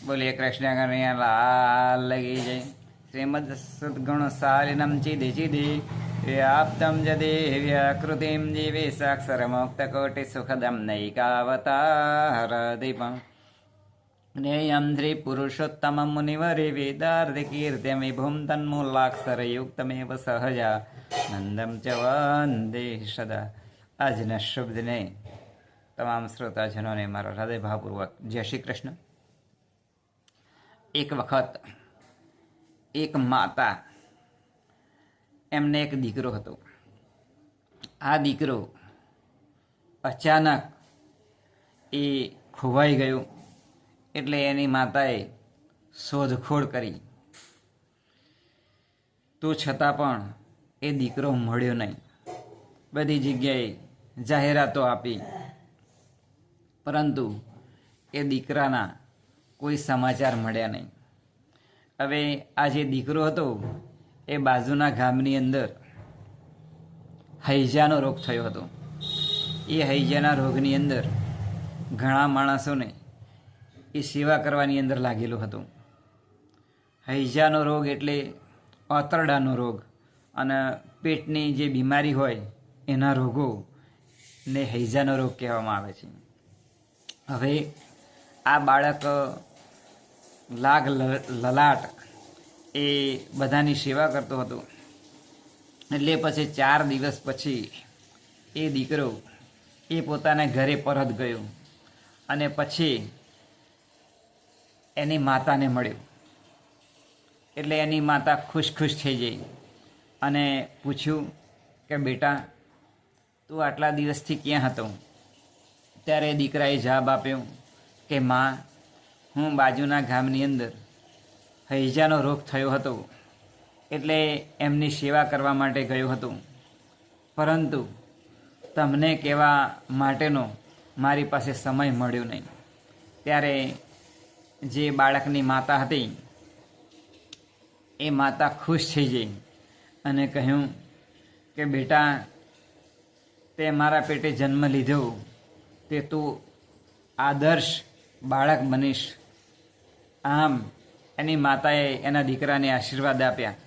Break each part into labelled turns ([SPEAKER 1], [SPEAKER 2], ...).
[SPEAKER 1] બોલીએ કૃષ્ણ કનૈયા લાલ કી જય. શ્રીમદ સદ્ગુણશાલિનમ ચિદિ ચિદિ વ્યાપ્તમ જદેવ્યાકૃતિમ જીવે સાક્ષરમોક્તકોટિ સુખદમ નૈકાવતારદીપમ જ્ઞેયં શ્રીપુરુષોત્તમં મુનિવરે વેદાર્ધકીર્ત્યમ વિભું તન્મૂલાક્ષરયુક્તમેવ સહજાનંદમ ચ વંદે સદા. આજના શુભ દિને તમામ શ્રોતાજનોને મારો હૃદયભાવપૂર્વક જય શ્રી કૃષ્ણ. એક વખત એક માતા, એમને એક દીકરો હતો. આ દીકરો અચાનક એ ખોવાઈ ગયો, એટલે એની માતાએ શોધખોળ કરી. તો છતાં પણ એ દીકરો મળ્યો નહીં. બધી જગ્યાએ જાહેરાતો આપી, પરંતુ એ દીકરાના કોઈ સમાચાર મળ્યા નહીં. હવે આ જે દીકરો હતો એ બાજુના ગામની અંદર હૈજાનો રોગ થયો હતો. એ હૈજાના રોગની અંદર ઘણા માણસોને એ સેવા કરવાની અંદર લાગેલો હતો. હૈજાનો રોગ એટલે આંતરડાનો રોગ, અને પેટની જે બીમારી હોય એના રોગો ને હૈજાનો રોગ કહેવામાં આવે છે. હવે આ બાળક લાગ લલાટ એ બધાની સેવા કરતો હતો. એટલે પછી 4 દિવસ પછી એ દીકરો એ પોતાના ઘરે પરત ગયો, અને પછી એની માતાને મળ્યો. એટલે એની માતા ખુશ થઈ ગઈ અને પૂછ્યું કે બેટા, તું આટલા દિવસથી ક્યાં હતો? ત્યારે દીકરાએ જવાબ આપ્યો કે માં, હું બાજુના ગામની અંદર હૈજાનો રોગ થયો હતો, એટલે એમની સેવા કરવા માટે ગયો હતો, પરંતુ તમને કહેવા માટેનો મારી પાસે સમય મળ્યો નહીં. ત્યારે જે બાળકની માતા હતી એ માતા ખુશ થઈ ગઈ અને કહ્યું કે બેટા, તે મારા પેટે જન્મ લીધો, તે તું આદર્શ બાળક બનીશ. આમ એની માતાએ એના દીકરાને આશીર્વાદ આપ્યા.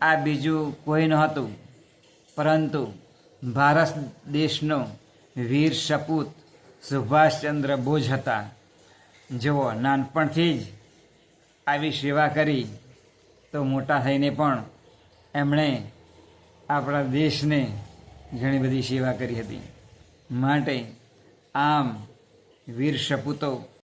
[SPEAKER 1] આ બીજું કોઈ નહોતું, પરંતુ ભારત દેશનો વીર સપૂત સુભાષચંદ્ર બોઝ હતા. જેઓ નાનપણથી જ આવી સેવા કરી, તો મોટા થઈને પણ એમણે આપણા દેશને ઘણી બધી સેવા કરી હતી. માટે આમ વીર સપૂતો